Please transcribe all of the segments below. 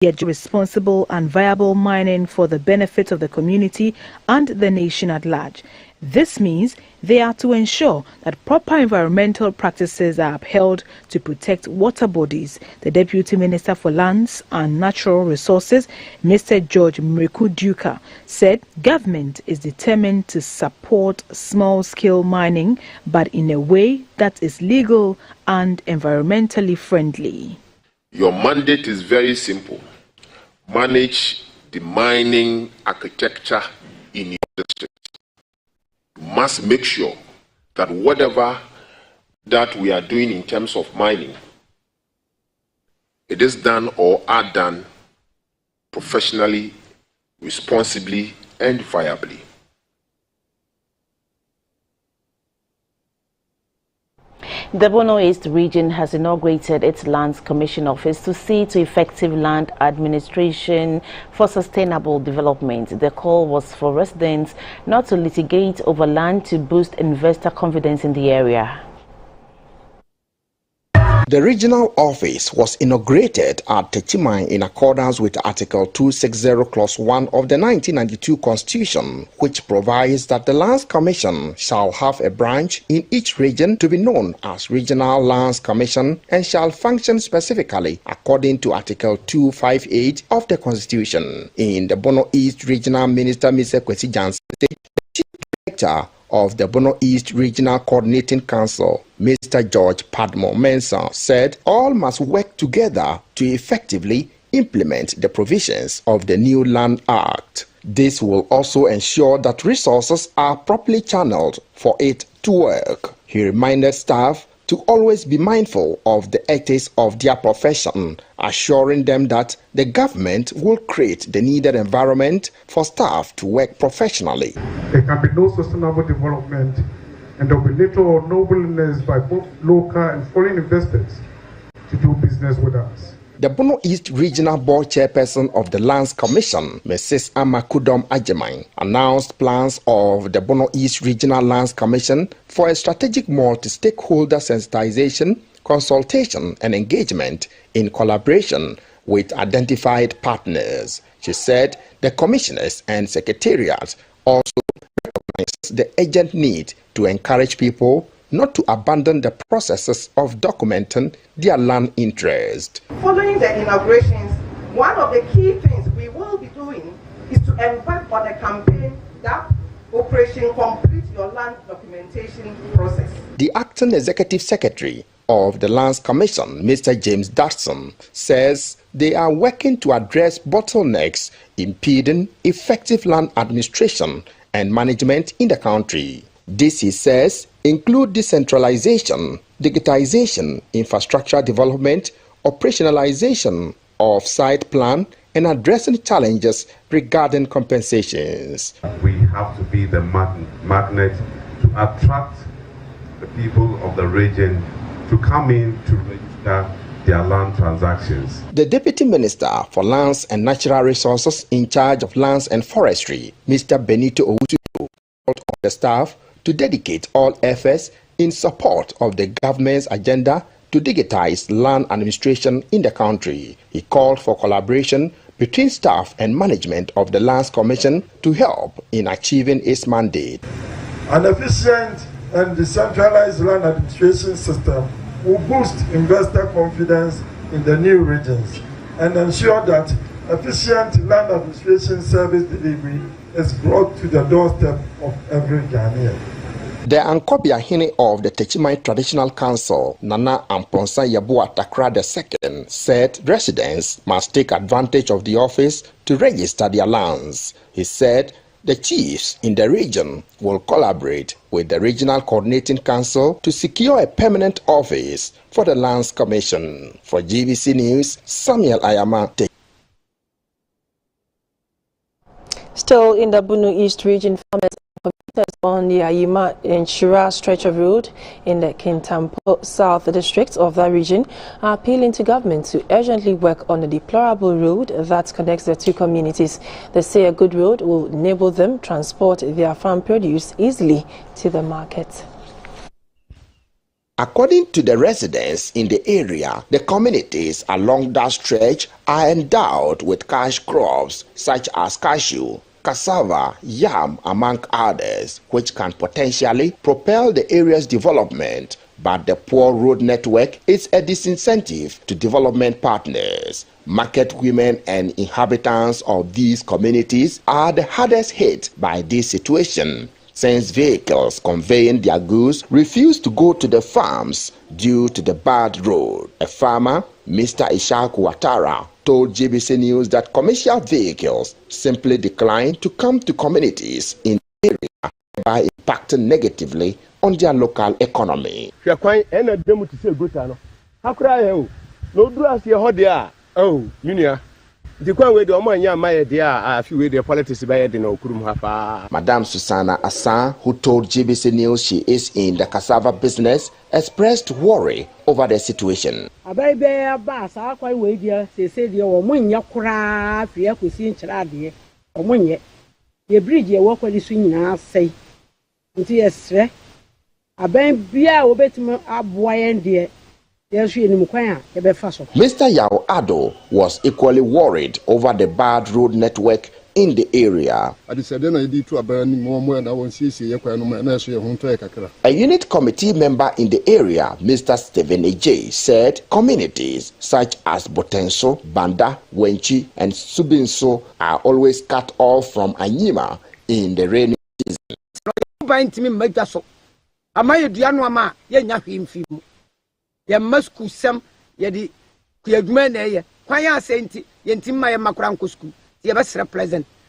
yet responsible and viable mining for the benefit of the community and the nation at large. This means they are to ensure that proper environmental practices are upheld to protect water bodies. The Deputy Minister for Lands and Natural Resources, Mr. George Mreku-Duka, said government is determined to support small-scale mining, but in a way that is legal and environmentally friendly. Your mandate is very simple. Manage the mining architecture in your district. You must make sure that whatever that we are doing in terms of mining, it is done or are done professionally, responsibly, and viably. The Bono East region has inaugurated its Lands Commission office to see to effective land administration for sustainable development. The call was for residents not to litigate over land to boost investor confidence in the area. The regional office was inaugurated at Techimai in accordance with Article 260 Clause 1 of the 1992 Constitution, which provides that the Lands Commission shall have a branch in each region to be known as Regional Lands Commission and shall function specifically according to Article 258 of the Constitution. In the Bono East Regional Minister, Mr. Kwesi Jansen, the Chief Director of the Bono East Regional Coordinating Council, Mr. George Padmo Mensah, said all must work together to effectively implement the provisions of the new Land Act. This will also ensure that resources are properly channeled for it to work. He reminded staff to always be mindful of the ethics of their profession, assuring them that the government will create the needed environment for staff to work professionally. There can be no sustainable development and there will be little or no willingness by both local and foreign investors to do business with us. The Bono East Regional Board Chairperson of the Lands Commission, Mrs. Amakudom Ajemai, announced plans of the Bono East Regional Lands Commission for a strategic multi-stakeholder sensitization, consultation and engagement in collaboration with identified partners. She said the commissioners and secretariat also recognize the urgent need to encourage people not to abandon the processes of documenting their land interest. Following the inaugurations, one of the key things we will be doing is to embark on a campaign that Operation Complete Your Land Documentation Process. The Acting Executive Secretary of the Lands Commission, Mr. James Dodson, says they are working to address bottlenecks impeding effective land administration and management in the country. This, he says, include decentralization, digitization, infrastructure development, operationalization of site plan, and addressing challenges regarding compensations. We have to be the magnet to attract the people of the region to come in to register their land transactions. The Deputy Minister for Lands and Natural Resources in charge of lands and forestry, Mr. Benito Owusu, called on the staff to dedicate all efforts in support of the government's agenda to digitize land administration in the country. He called for collaboration between staff and management of the Lands Commission to help in achieving its mandate. An efficient and decentralized land administration system will boost investor confidence in the new regions and ensure that efficient land administration service delivery is brought to the doorstep of every Ghanaian. The Ankobiahene of the Techimai Traditional Council, Nana Amponsa Yabua Takra II, said residents must take advantage of the office to register their lands. He said the chiefs in the region will collaborate with the Regional Coordinating Council to secure a permanent office for the Lands Commission. For GBC News, Samuel Ayama. Still in the Bono East region, farmers on the Ayima and Shira stretch of road in the Kintampo South District of that region are appealing to government to urgently work on the deplorable road that connects the two communities. They say a good road will enable them transport their farm produce easily to the market. According to the residents in the area, the communities along that stretch are endowed with cash crops such as cashew, cassava, yam, among others, which can potentially propel the area's development. But the poor road network is a disincentive to development partners. Market women and inhabitants of these communities are the hardest hit by this situation, since vehicles conveying their goods refuse to go to the farms due to the bad road. A farmer, Mr. Ishaku Watara, told GBC News that commercial vehicles simply decline to come to communities in the area, by impacting negatively on their local economy. Madam Susanna Asa, who told GBC News she is in the cassava business, expressed worry over the situation. Mr. Yao Ado was equally worried over the bad road network in the area. A unit committee member in the area, Mr. Stephen Ej, said communities such as Botenso, Banda, Wenchi, and Subinso are always cut off from Anyima in the rainy season.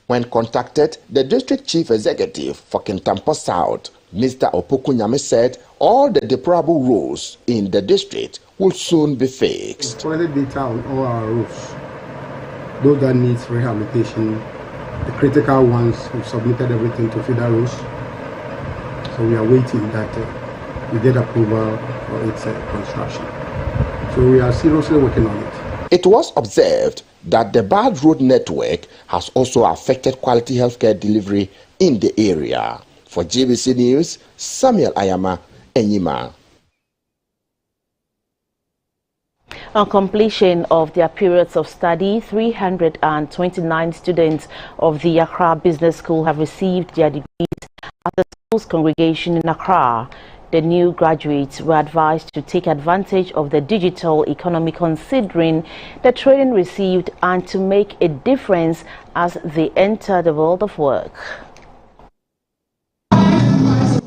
When contacted, the district chief executive for Kintampo South, Mr. Opokunyame, said all the deplorable roads in the district will soon be fixed. Toilet data on all our roads, those that needs rehabilitation, the critical ones, we've submitted everything to federal roads. So we are waiting that we get approval for its construction. So we are seriously working on it. It was observed that the bad road network has also affected quality healthcare delivery in the area. For GBC News, Samuel Ayama, Enyima. On completion of their periods of study, 329 students of the Accra Business School have received their degrees at the school's congregation in Accra. The new graduates were advised to take advantage of the digital economy, considering the training received, and to make a difference as they enter the world of work.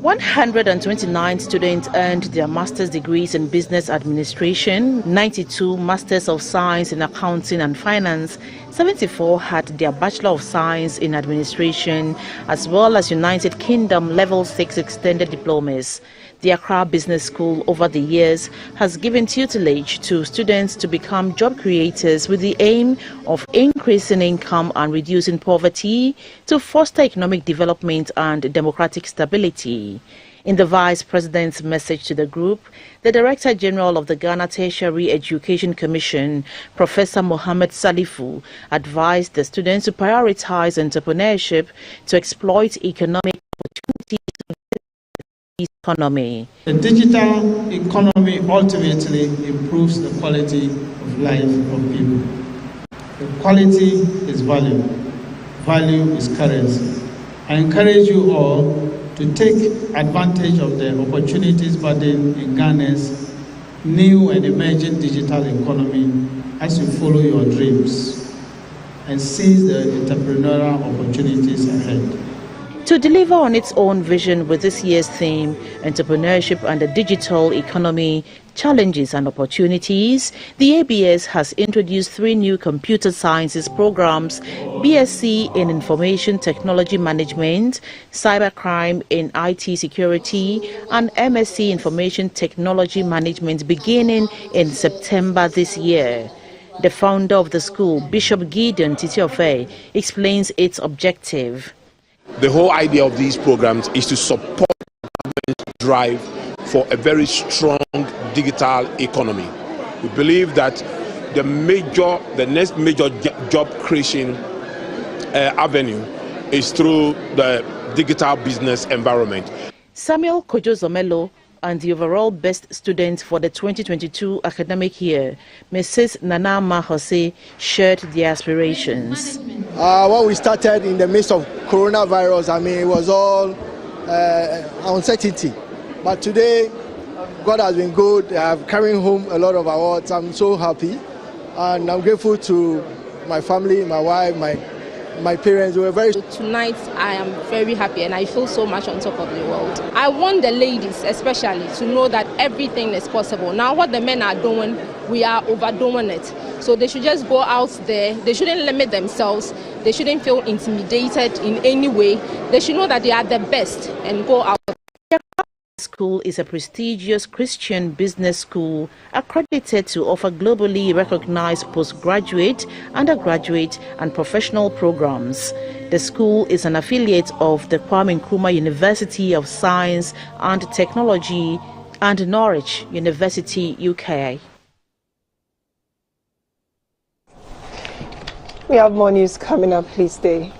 129 students earned their master's degrees in business administration, 92 masters of science in accounting and finance, 74 had their bachelor of science in administration, as well as United Kingdom level 6 extended diplomas. The Accra Business School over the years has given tutelage to students to become job creators with the aim of increasing income and reducing poverty, to foster economic development and democratic stability. In the Vice President's message to the group, the Director General of the Ghana Tertiary Education Commission, Professor Mohammed Salifu, advised the students to prioritize entrepreneurship to exploit economic opportunities in the economy. The digital economy ultimately improves the quality of life of people. The quality is value. Value is currency. I encourage you all to take advantage of the opportunities budding in Ghana's new and emerging digital economy as you follow your dreams and seize the entrepreneurial opportunities ahead. To deliver on its own vision with this year's theme, Entrepreneurship and the Digital Economy, Challenges and Opportunities, the ABS has introduced 3 new computer sciences programs: BSc in Information Technology Management, Cybercrime in IT Security, and MSc Information Technology Management, beginning in September this year. The founder of the school, Bishop Gideon Titiofe, explains its objective. The whole idea of these programs is to support the government's drive for a very strong digital economy. We believe that the next major job creation avenue is through the digital business environment. Samuel Kojo Zomelo and the overall best student for the 2022 academic year. Mrs. Nana Mahose shared their aspirations. When we started in the midst of coronavirus, it was all uncertainty. But today, God has been good. I'm carrying home a lot of awards. I'm so happy. And I'm grateful to my family, my wife, my parents. We were very... Tonight, I am very happy and I feel so much on top of the world. I want the ladies especially to know that everything is possible. Now what the men are doing, we are overdoing it. So they should just go out there. They shouldn't limit themselves. They shouldn't feel intimidated in any way. They should know that they are the best and go out. School is a prestigious Christian business school accredited to offer globally recognized postgraduate, undergraduate and professional programs. The school is an affiliate of the Kwame Nkrumah University of Science and Technology and Norwich University, UK. We have more news coming up. Please stay.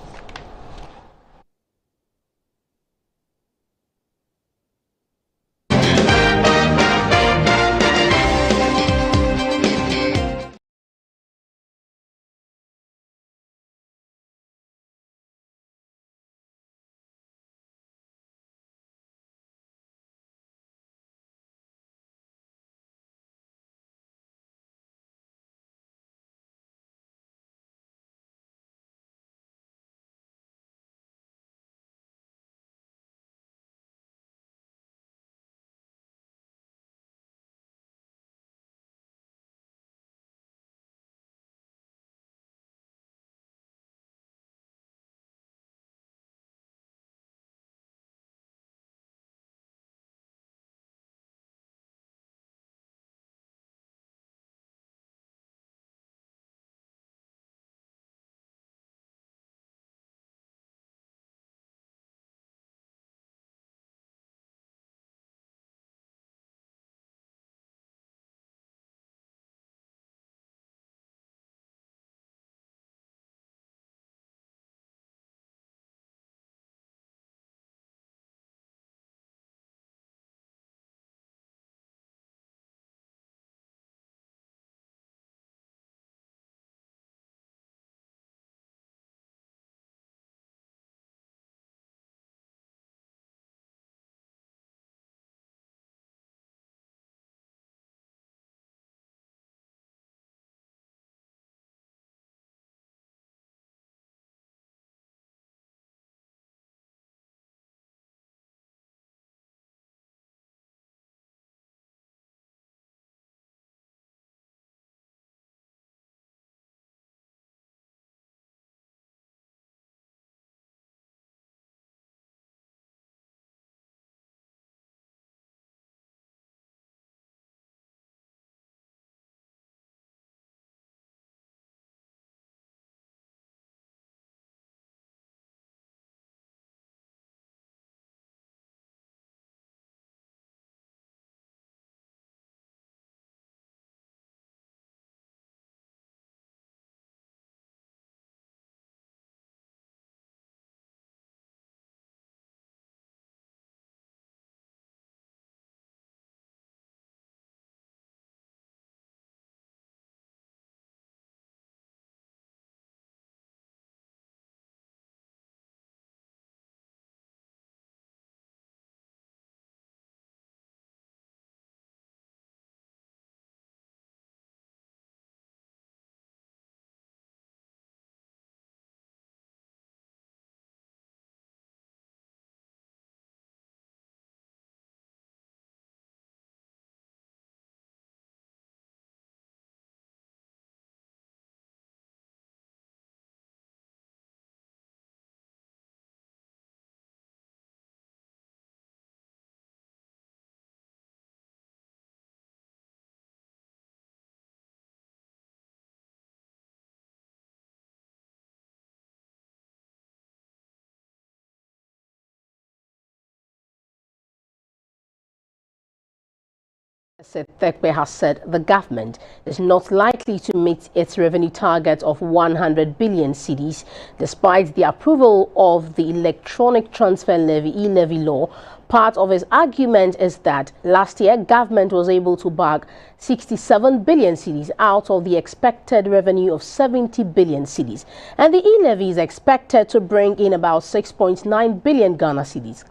Thekpe has said the government is not likely to meet its revenue target of 100 billion cedis despite the approval of the Electronic Transfer Levy (e-levy) law Part of his argument is that last year, government was able to bag 67 billion cedis out of the expected revenue of 70 billion cedis. And the e-levy is expected to bring in about 6.9 billion Ghana cedis.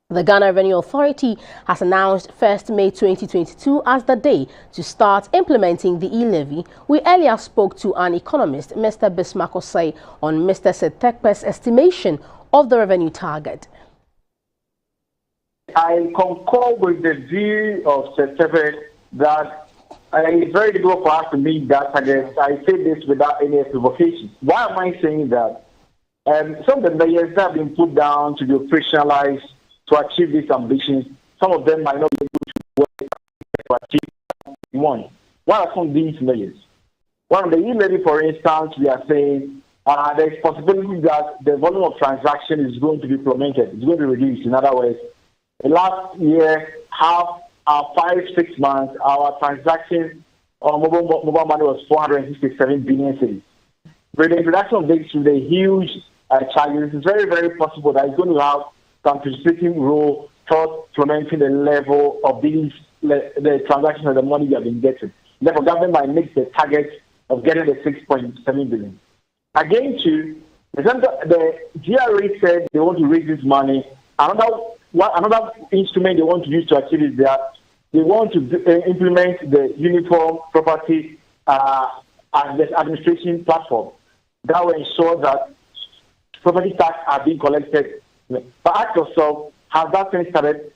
The Ghana Revenue Authority has announced 1st May 2022 as the day to start implementing the e-levy. We earlier spoke to an economist, Mr. Bismarck Osei, on Mr. Setekpe's estimation of the revenue target. I concur with the view of Setekpe that it's very difficult for us to meet that target. I say this without any equivocation. Why am I saying that? Some of the measures that have been put down to be operationalized to achieve these ambitions, some of them might not be able to work to achieve one. What are some of these measures? One of the e-levy, for instance, we are saying there is possibility that the volume of transaction is going to be plummeted. It's going to be reduced. In other words, last year, 5-6 months, our transaction on mobile money was 467 billion cedis. With the introduction of this with a huge charges, it's very, very possible that it's going to have some participating role towards implementing the level of these the transactions and the money you have been getting. Therefore, government might make the target of getting the 6.7 billion. Again, too, the GRA said they want to raise this money. Another instrument they want to use to achieve is that they want to implement the Uniform Property Administration platform that will ensure that property tax are being collected. But ask yourself, has that thing started?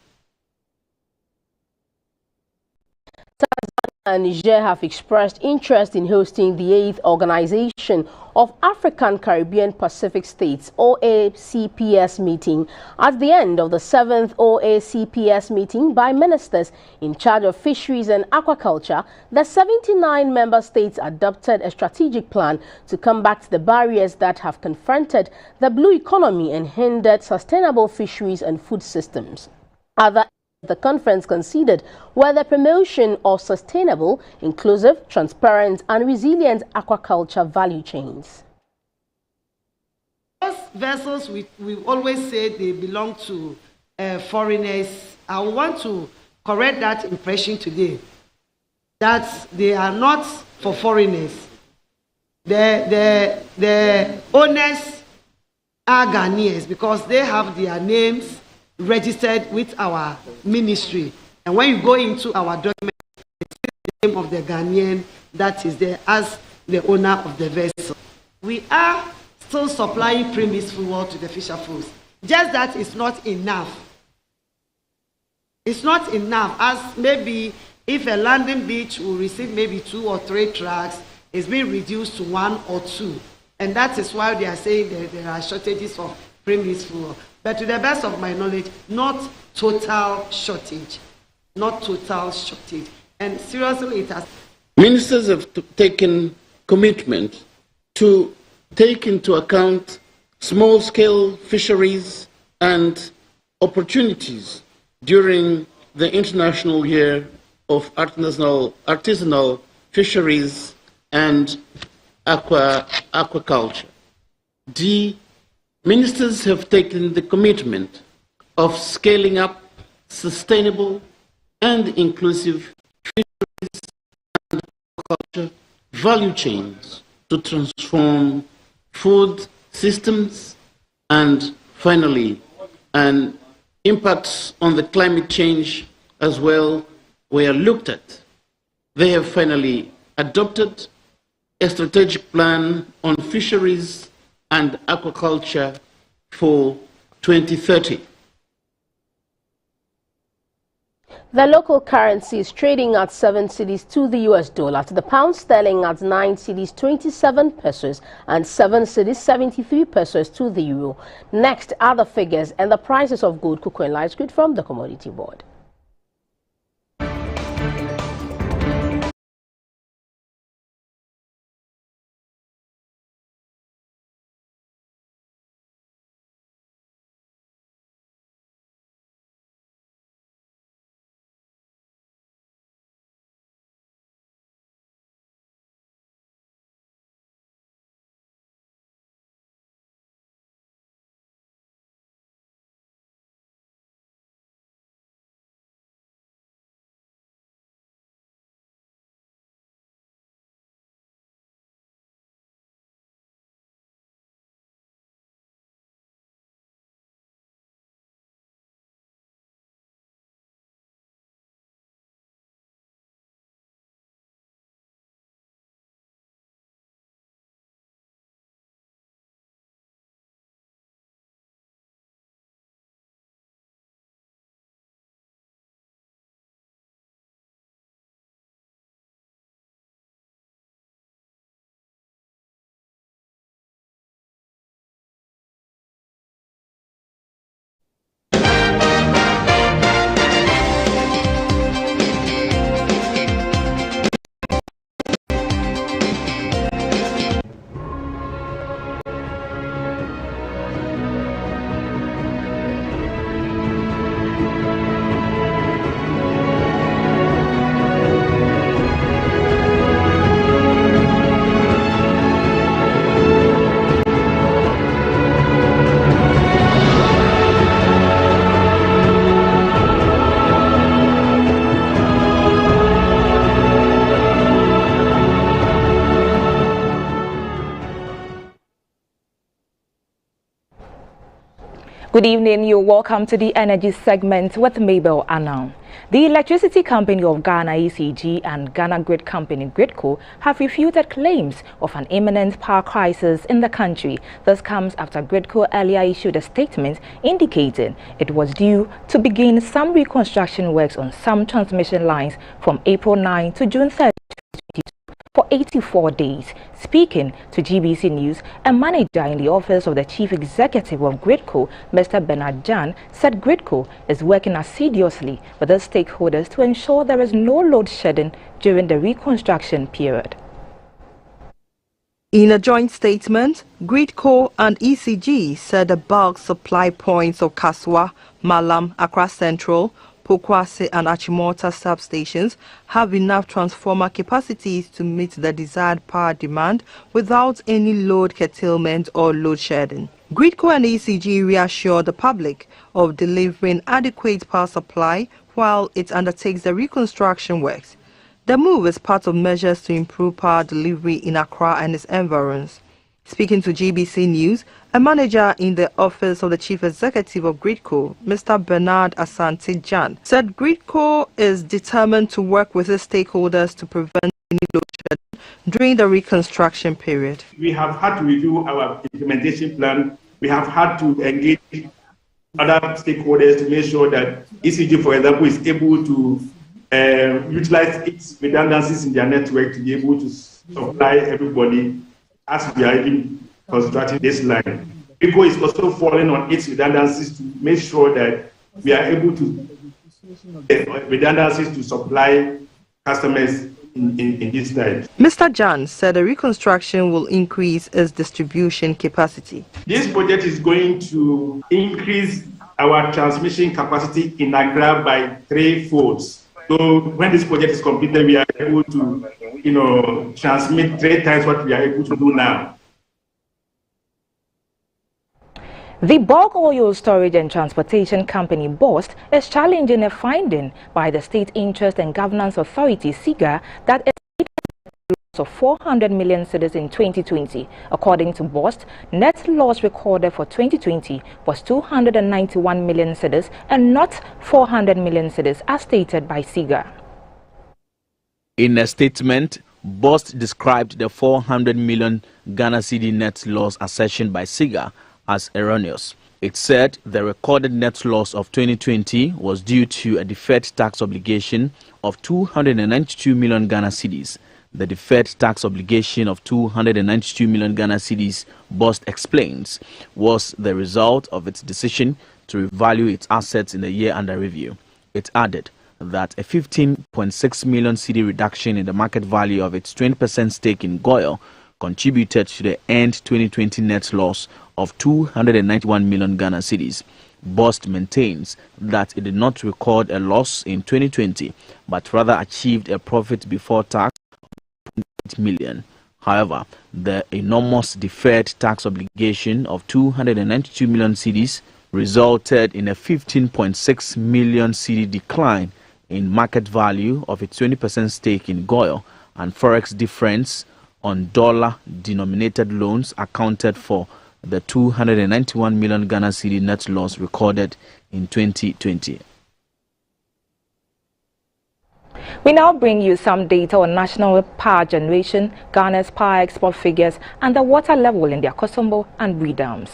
Tanzania and Niger have expressed interest in hosting the 8th Organization of African Caribbean Pacific States OACPS meeting at the end of the 7th OACPS meeting by ministers in charge of fisheries and aquaculture. The 79 member states adopted a strategic plan to combat the barriers that have confronted the blue economy and hindered sustainable fisheries and food systems. Other the conference considered were the promotion of sustainable, inclusive, transparent and resilient aquaculture value chains. Those vessels, we always say they belong to foreigners. I want to correct that impression today, that they are not for foreigners. The owners are Ghanaians because they have their names registered with our ministry, and when you go into our document, it's the name of the Ghanaian that is there as the owner of the vessel. We are still supplying premise food to the fisher folks. Just that it's not enough. It's not enough. As maybe if a landing beach will receive maybe 2 or 3 trucks, it's been reduced to 1 or 2, and that is why they are saying that there are shortages of premise food. But to the best of my knowledge, not total shortage. Not total shortage. And seriously, it has. Ministers have taken commitment to take into account small-scale fisheries and opportunities during the International Year of Artisanal Fisheries and Aquaculture. Ministers have taken the commitment of scaling up sustainable and inclusive fisheries and aquaculture value chains to transform food systems, and finally, an impacts on the climate change as well were looked at. They have finally adopted a strategic plan on fisheries and aquaculture for 2030. The local currency is trading at 7 cedis to the US dollar, to the pound sterling at 9 cedis 27 pesos and 7 cedis 73 pesos to the euro. Next are the figures and the prices of gold, cocoa and light crude from the Commodity Board. Good evening. You're welcome to the energy segment with Mabel Anang. The Electricity Company of Ghana, ECG, and Ghana Grid Company, Gridco, have refuted claims of an imminent power crisis in the country. This comes after Gridco earlier issued a statement indicating it was due to begin some reconstruction works on some transmission lines from April 9 to June 30. For 84 days. Speaking to GBC News, a manager in the office of the Chief Executive of Gridco, Mr. Bernard Jan, said Gridco is working assiduously with the stakeholders to ensure there is no load shedding during the reconstruction period. In a joint statement, Gridco and ECG said the bulk supply points of Kaswa, Malam, Accra Central, Pokwase and Achimota substations have enough transformer capacities to meet the desired power demand without any load curtailment or load shedding. Gridco and ECG reassured the public of delivering adequate power supply while it undertakes the reconstruction works. The move is part of measures to improve power delivery in Accra and its environs. Speaking to GBC News, a manager in the office of the Chief Executive of Gridco, Mr. Bernard Asante Jan, said Gridco is determined to work with its stakeholders to prevent any load shedding during the reconstruction period. We have had to review our implementation plan. We have had to engage other stakeholders to make sure that ECG, for example, is able to utilize its redundancies in their network to be able to supply everybody as we are even constructing this line. Gridco is also falling on its redundancies to make sure that we are able to redundancies to supply customers in this time. Mr. Jan said the reconstruction will increase its distribution capacity. This project is going to increase our transmission capacity in Accra by 3-folds. So when this project is completed, we are able to, transmit 3 times what we are able to do now. The bulk oil storage and transportation company BOST is challenging a finding by the State Interest and Governance Authority (SIGA) that it loss of 400 million cedis in 2020. According to BOST, net loss recorded for 2020 was 291 million cedis and not 400 million cedis as stated by SIGA. In a statement, BOST described the 400 million Ghana cedi net loss assertion by SIGA as erroneous. It said the recorded net loss of 2020 was due to a deferred tax obligation of 292 million Ghana cedis. The deferred tax obligation of 292 million Ghana cedis, BOST explains, was the result of its decision to revalue its assets in the year under review. It added that a 15.6 million cedi reduction in the market value of its 20% stake in Goil contributed to the end 2020 net loss of 291 million Ghana cedis. BOST maintains that it did not record a loss in 2020, but rather achieved a profit before tax of 8 million. However, the enormous deferred tax obligation of 292 million cedis resulted in a 15.6 million cedi decline in market value of its 20% stake in Goil, and forex difference on dollar-denominated loans accounted for the 291 million Ghana cedi net loss recorded in 2020. We now bring you some data on national power generation, Ghana's power export figures, and the water level in the Akosombo and Bui dams.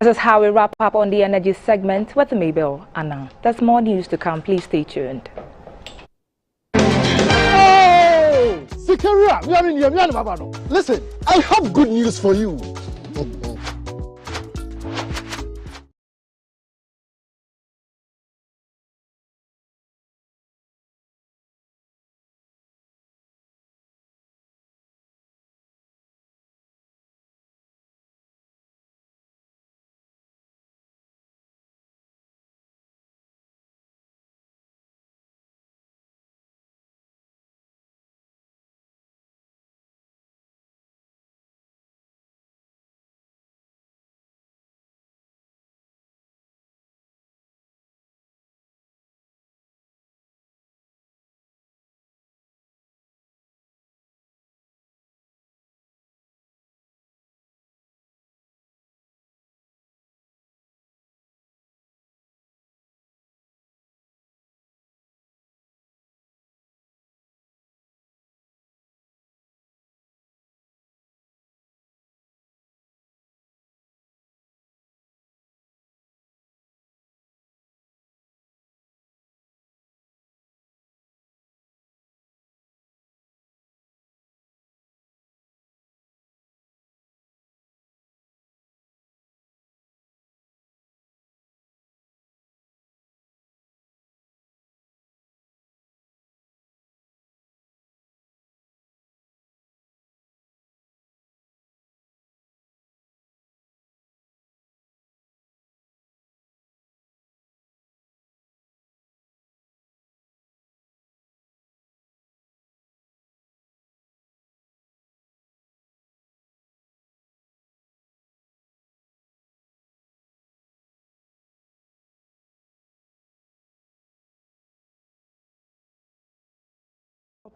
This is how we wrap up on the energy segment with Mabel Anang. There's more news to come. Please stay tuned. Hey! Listen, I have good news for you.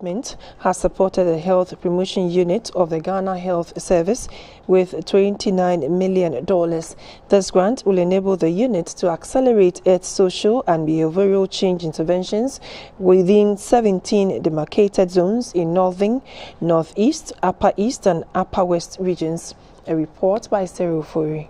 Government has supported the Health Promotion Unit of the Ghana Health Service with $29 million. This grant will enable the unit to accelerate its social and behavioral change interventions within 17 demarcated zones in Northern, Northeast, Upper East and Upper West regions. A report by Sarah Ofori.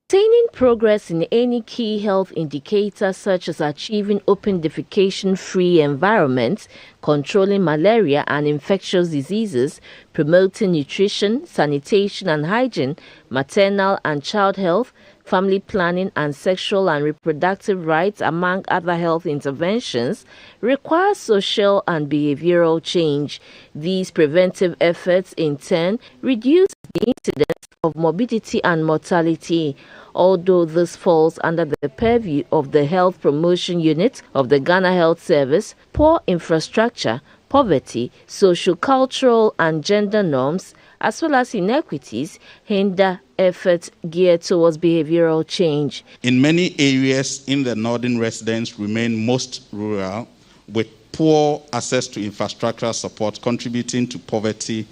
Maintaining progress in any key health indicator such as achieving open defecation-free environments, controlling malaria and infectious diseases, promoting nutrition, sanitation and hygiene, maternal and child health, family planning and sexual and reproductive rights, among other health interventions, requires social and behavioral change. These preventive efforts, in turn, reduce the incidence of morbidity and mortality. Although this falls under the purview of the Health Promotion Unit of the Ghana Health Service, poor infrastructure, poverty, socio-cultural and gender norms, as well as inequities, hinder efforts geared towards behavioral change. In many areas in the northern residents remain most rural, with poor access to infrastructural support contributing to poverty,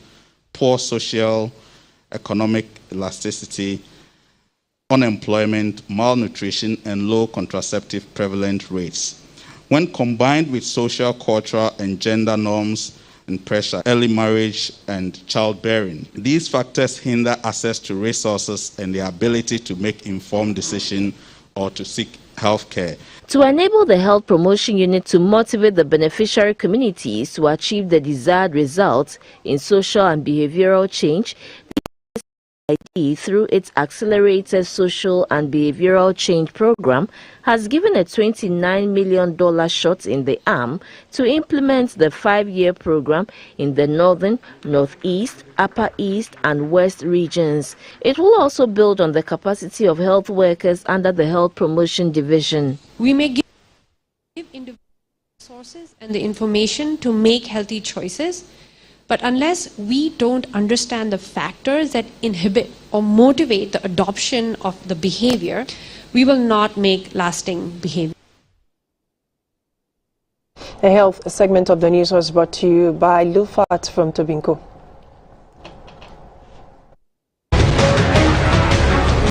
poor social economic elasticity, unemployment, malnutrition, and low contraceptive prevalent rates. When combined with social, cultural, and gender norms and pressure, early marriage and childbearing, these factors hinder access to resources and the ability to make informed decisions or to seek health care. To enable the Health Promotion Unit to motivate the beneficiary communities to achieve the desired results in social and behavioral change, through its Accelerated Social and Behavioral Change Program, has given a $29 million shot in the arm to implement the 5-year program in the Northern, Northeast, Upper East and West regions. It will also build on the capacity of health workers under the Health Promotion Division. We may give individual resources and the information to make healthy choices, but unless we don't understand the factors that inhibit or motivate the adoption of the behavior, we will not make lasting behavior. A health segment of the news was brought to you by Lufat from Tobinco.